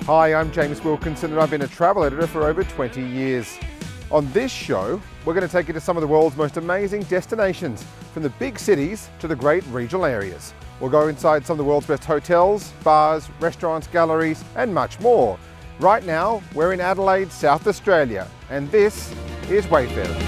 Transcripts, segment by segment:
Hi, I'm James Wilkinson and I've been a travel editor for over 20 years. On this show, we're going to take you to some of the world's most amazing destinations, from the big cities to the great regional areas. We'll go inside some of the world's best hotels, bars, restaurants, galleries, and much more. Right now, we're in Adelaide, South Australia, and this is Wayfarer.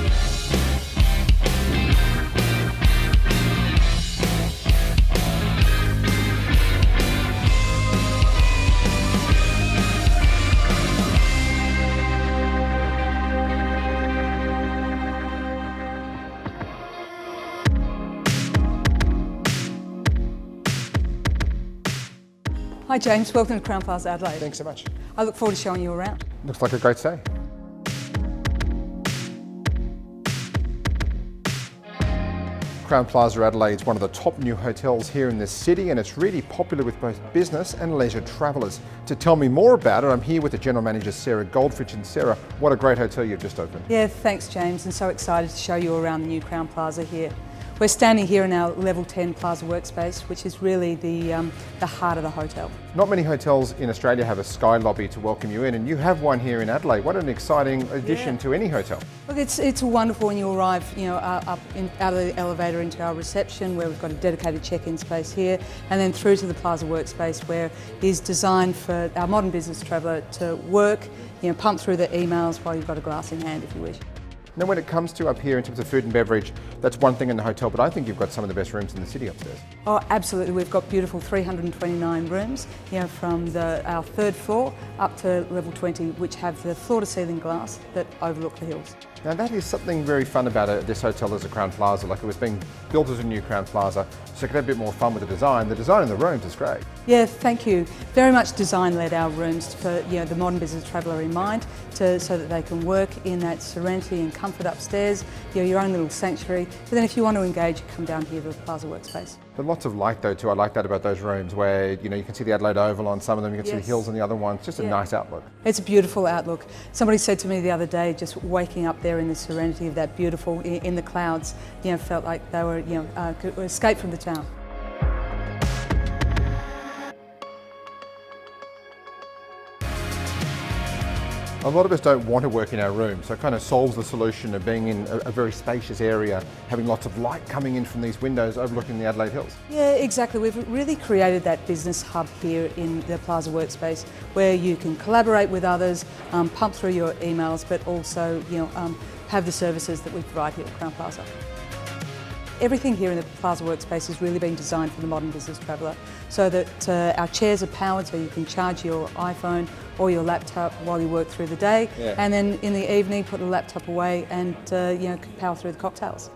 Hi James, welcome to Crowne Plaza, Adelaide. Thanks so much. I look forward to showing you around. Looks like a great stay. Crowne Plaza Adelaide is one of the top new hotels here in this city, and it's really popular with both business and leisure travellers. To tell me more about it, I'm here with the General Manager, Sarah Goldfitch. And Sarah, what a great hotel you've just opened. Yeah, thanks James, and so excited to show you around the new Crowne Plaza here. We're standing here in our level 10 Plaza workspace, which is really the heart of the hotel. Not many hotels in Australia have a sky lobby to welcome you in, and you have one here in Adelaide. What an exciting addition to any hotel. Look, it's wonderful when you arrive, out of the elevator into our reception, where we've got a dedicated check-in space here, and then through to the Plaza workspace, where is designed for our modern business traveller to work, pump through the emails while you've got a glass in hand, if you wish. Now, when it comes to up here in terms of food and beverage, that's one thing in the hotel, but I think you've got some of the best rooms in the city upstairs. Oh, absolutely. We've got beautiful 329 rooms, from our third floor up to level 20, which have the floor-to-ceiling glass that overlook the hills. Now, that is something very fun about this hotel as a Crowne Plaza. Like, it was being built as a new Crowne Plaza, so you could have a bit more fun with the design. The design in the rooms is great. Yeah, thank you. Very much design-led our rooms for the modern business traveller in mind, so that they can work in that serenity and comfort upstairs, your own little sanctuary. But then if you want to engage, you come down here to the Plaza workspace. But lots of light though too. I like that about those rooms where you can see the Adelaide Oval on some of them, you can see the hills on the other ones. Just a nice outlook. It's a beautiful outlook. Somebody said to me the other day, just waking up there in the serenity of that beautiful, in the clouds, felt like they were, could escape from the town. A lot of us don't want to work in our room, so it kind of solves the solution of being in a very spacious area, having lots of light coming in from these windows overlooking the Adelaide Hills. Yeah, exactly. We've really created that business hub here in the Plaza workspace, where you can collaborate with others, pump through your emails, but also have the services that we provide here at Crowne Plaza. Everything here in the Plaza workspace has really been designed for the modern business traveller, so that our chairs are powered so you can charge your iPhone or your laptop while you work through the day, and then in the evening put the laptop away and power through the cocktails.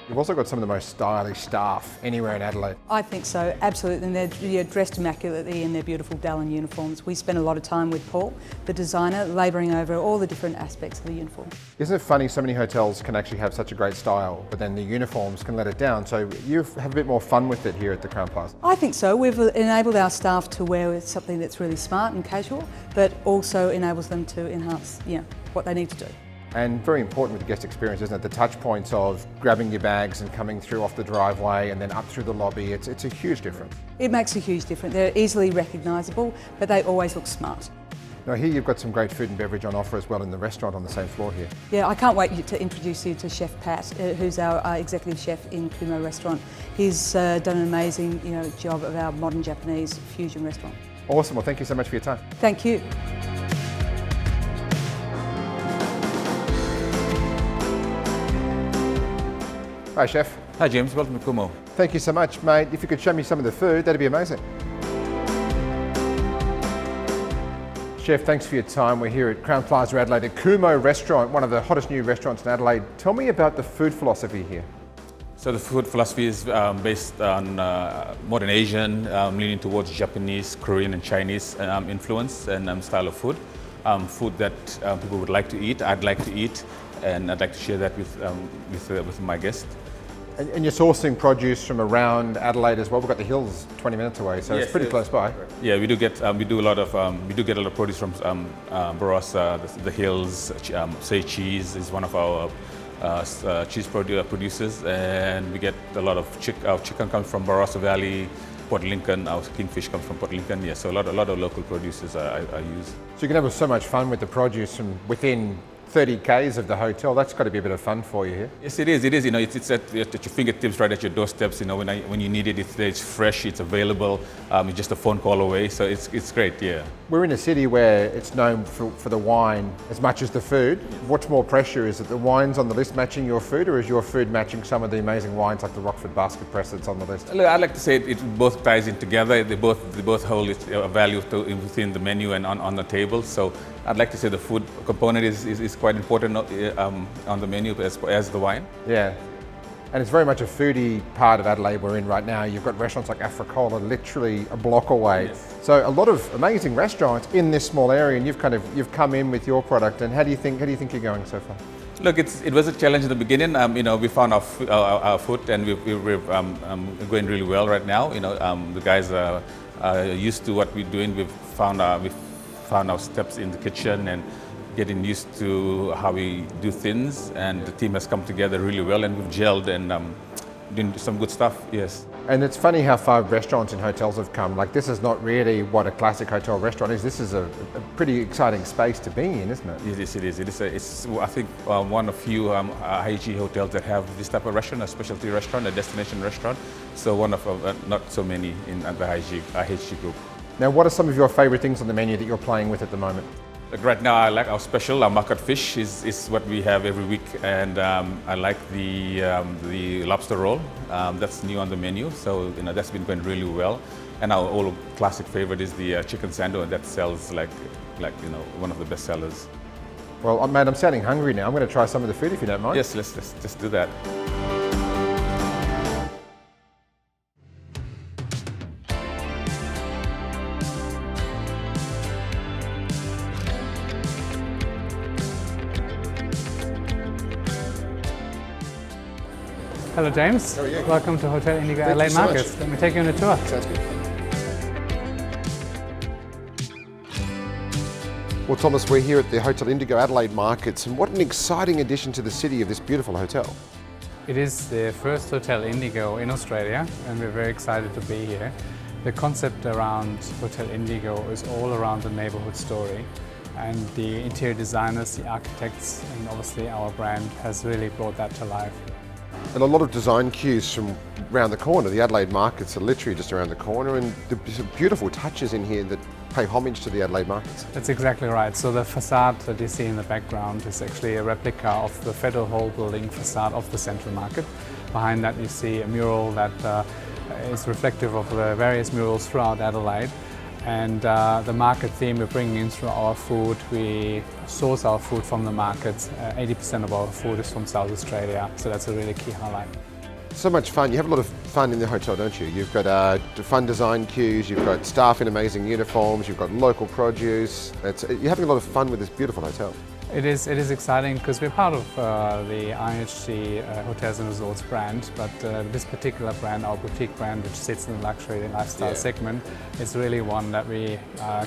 You've also got some of the most stylish staff anywhere in Adelaide. I think so, absolutely, and they're dressed immaculately in their beautiful Dallin uniforms. We spend a lot of time with Paul, the designer, labouring over all the different aspects of the uniform. Isn't it funny, so many hotels can actually have such a great style, but then the uniforms can let it down, so you have a bit more fun with it here at the Crowne Plaza. I think so. We've enabled our staff to wear something that's really smart and casual, but also enables them to enhance what they need to do. And very important with the guest experience, isn't it? The touch points of grabbing your bags and coming through off the driveway and then up through the lobby. It's a huge difference. It makes a huge difference. They're easily recognisable, but they always look smart. Now here you've got some great food and beverage on offer as well in the restaurant on the same floor here. Yeah, I can't wait to introduce you to Chef Pat, who's our executive chef in Kumo Restaurant. He's done an amazing job of our modern Japanese fusion restaurant. Awesome. Well, thank you so much for your time. Thank you. Hi, Chef. Hi, James. Welcome to Koomo. Thank you so much, mate. If you could show me some of the food, that'd be amazing. Chef, thanks for your time. We're here at Crowne Plaza Adelaide at Kumo Restaurant, one of the hottest new restaurants in Adelaide. Tell me about the food philosophy here. So the food philosophy is based on modern Asian, leaning towards Japanese, Korean and Chinese influence and style of food. Food that people would like to eat, I'd like to eat, and I'd like to share that with my guests. And you're sourcing produce from around Adelaide as well. We've got the hills 20 minutes away, so it's pretty close by. Yeah, we do get a lot of produce from Barossa, the hills. Say Cheese is one of our cheese producers, and we get a lot of chicken comes from Barossa Valley. Port Lincoln. Our kingfish comes from Port Lincoln. Yeah, so a lot of local producers I use. So you can have so much fun with the produce from within 30 k's of the hotel. That's got to be a bit of fun for you here. Yes, it is. It is. You know, it's at your fingertips, right at your doorsteps. You know, when you need it, it's there. It's fresh. It's available. It's just a phone call away. So it's great. Yeah. We're in a city where it's known for the wine as much as the food. What's more pressure? Is it the wines on the list matching your food, or is your food matching some of the amazing wines like the Rockford Basket Press that's on the list? Look, I'd like to say it both ties in together. They both hold a value within the menu and on the table. So I'd like to say the food component is quite important on the menu as the wine. Yeah. And it's very much a foodie part of Adelaide we're in right now. You've got restaurants like Africola literally a block away. Yes. So a lot of amazing restaurants in this small area, and you've come in with your product. And how do you think you're going so far? Look, it was a challenge in the beginning. You know, we found our foot, and we're going really well right now. You know, the guys are used to what we're doing. We've found our steps in the kitchen and getting used to how we do things, and the team has come together really well, and we've gelled and doing some good stuff. Yes. And it's funny how far restaurants and hotels have come. Like, this is not really what a classic hotel restaurant is. This is a pretty exciting space to be in, isn't it? It is. It's I think one of few IHG hotels that have this type of restaurant, a specialty restaurant, a destination restaurant. So one of not so many in the IHG group. Now, what are some of your favourite things on the menu that you're playing with at the moment? Like right now, I like our special. Our market fish is what we have every week, and I like the lobster roll. That's new on the menu, so you know that's been going really well. And our old classic favorite is the chicken sando, and that sells like you know one of the best sellers. Well, mate, I'm sounding hungry now. I'm going to try some of the food if you don't mind. Yes, let's do that. Hello James, how are you? Welcome to Hotel Indigo Thank Adelaide you so Market. much. Let me take you on a tour. Sounds good. Well, Thomas, we're here at the Hotel Indigo Adelaide Markets, and what an exciting addition to the city of this beautiful hotel. It is the first Hotel Indigo in Australia, and we're very excited to be here. The concept around Hotel Indigo is all around the neighborhood story, and the interior designers, the architects, and obviously our brand has really brought that to life. And a lot of design cues from around the corner. The Adelaide Markets are literally just around the corner, and there's some beautiful touches in here that pay homage to the Adelaide Markets. That's exactly right. So the facade that you see in the background is actually a replica of the Federal Hall building facade of the Central Market. Behind that you see a mural that is reflective of the various murals throughout Adelaide. And the market theme we're bringing in through our food, we source our food from the markets. 80% of our food is from South Australia, so that's a really key highlight. So much fun. You have a lot of fun in the hotel, don't you? You've got fun design cues, you've got staff in amazing uniforms, you've got local produce. You're having a lot of fun with this beautiful hotel. It is exciting because we're part of the IHG Hotels and Resorts brand, but this particular brand, our boutique brand, which sits in the luxury and lifestyle segment, is really one that we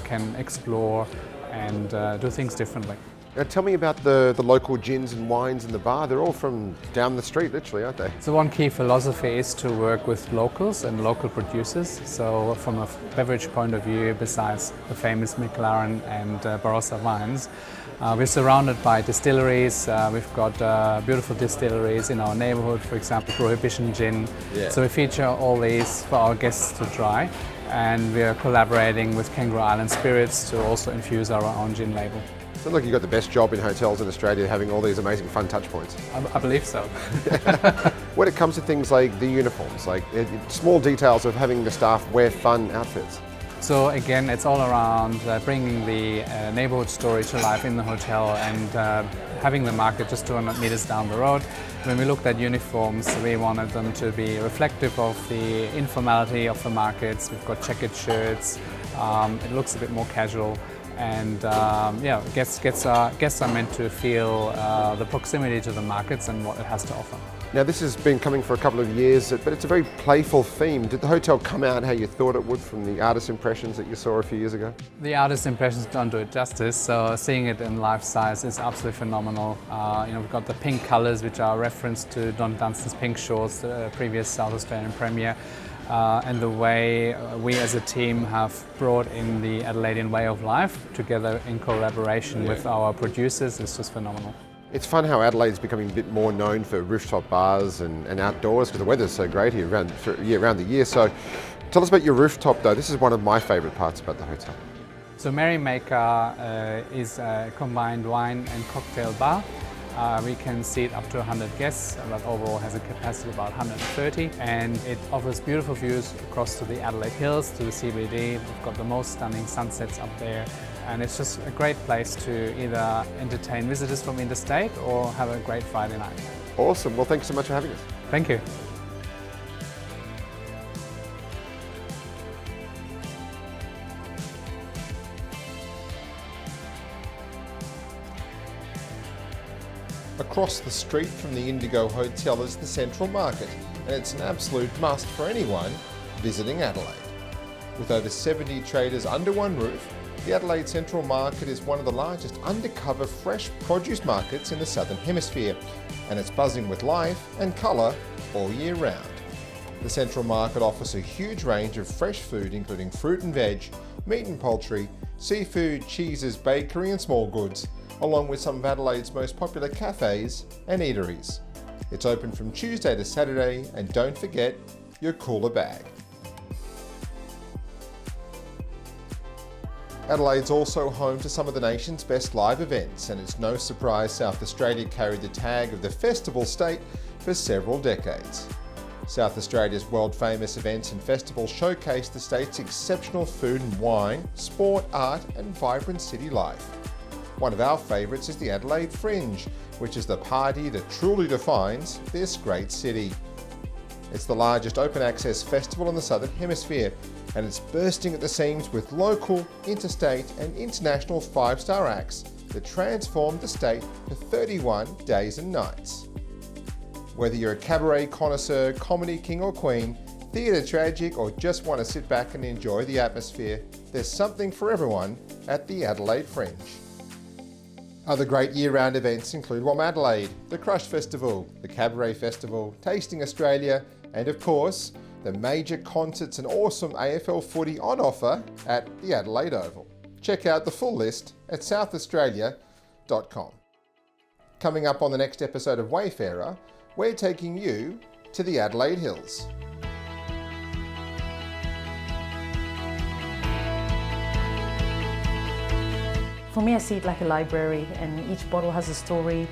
can explore and do things differently. Now tell me about the local gins and wines in the bar. They're all from down the street, literally, aren't they? So one key philosophy is to work with locals and local producers. So from a beverage point of view, besides the famous McLaren and Barossa wines, we're surrounded by distilleries. We've got beautiful distilleries in our neighborhood, for example, Prohibition Gin. Yeah. So we feature all these for our guests to try. And we are collaborating with Kangaroo Island Spirits to also infuse our own gin label. So look, you've got the best job in hotels in Australia, having all these amazing fun touch points. I believe so. When it comes to things like the uniforms, like small details of having the staff wear fun outfits. So again, it's all around bringing the neighborhood story to life in the hotel and having the market just 200 meters down the road. When we looked at uniforms, we wanted them to be reflective of the informality of the markets. We've got checkered shirts. It looks a bit more casual. And yeah, guests are meant to feel the proximity to the markets and what it has to offer. Now this has been coming for a couple of years, but it's a very playful theme. Did the hotel come out how you thought it would from the artist impressions that you saw a few years ago? The artist impressions don't do it justice, so seeing it in life size is absolutely phenomenal. We've got the pink colours, which are a reference to Don Dunstan's pink shorts, the previous South Australian Premier. and the way we as a team have brought in the Adelaidean way of life together in collaboration with our producers is just phenomenal. It's fun how Adelaide's becoming a bit more known for rooftop bars and outdoors because the weather's so great here around the year. So tell us about your rooftop though. This is one of my favourite parts about the hotel. So Merrymaker is a combined wine and cocktail bar. We can seat up to 100 guests, but overall has a capacity of about 130, and it offers beautiful views across to the Adelaide Hills, to the CBD. We've got the most stunning sunsets up there, and it's just a great place to either entertain visitors from interstate or have a great Friday night. Awesome. Well, thanks so much for having us. Thank you. Across the street from the Indigo Hotel is the Central Market, and it's an absolute must for anyone visiting Adelaide. With over 70 traders under one roof, the Adelaide Central Market is one of the largest undercover fresh produce markets in the Southern Hemisphere, and it's buzzing with life and colour all year round. The Central Market offers a huge range of fresh food including fruit and veg, meat and poultry, seafood, cheeses, bakery and small goods, along with some of Adelaide's most popular cafes and eateries. It's open from Tuesday to Saturday, and don't forget your cooler bag. Adelaide's also home to some of the nation's best live events, and it's no surprise South Australia carried the tag of the festival state for several decades. South Australia's world-famous events and festivals showcase the state's exceptional food and wine, sport, art and vibrant city life. One of our favourites is the Adelaide Fringe, which is the party that truly defines this great city. It's the largest open access festival in the Southern Hemisphere, and it's bursting at the seams with local, interstate and international 5-star acts that transform the state for 31 days and nights. Whether you're a cabaret connoisseur, comedy king or queen, theatre tragic or just want to sit back and enjoy the atmosphere, there's something for everyone at the Adelaide Fringe. Other great year-round events include WOM Adelaide, the Crush Festival, the Cabaret Festival, Tasting Australia, and of course, the major concerts and awesome AFL footy on offer at the Adelaide Oval. Check out the full list at southaustralia.com. Coming up on the next episode of Wayfarer, we're taking you to the Adelaide Hills. For me, I see it like a library, and each bottle has a story.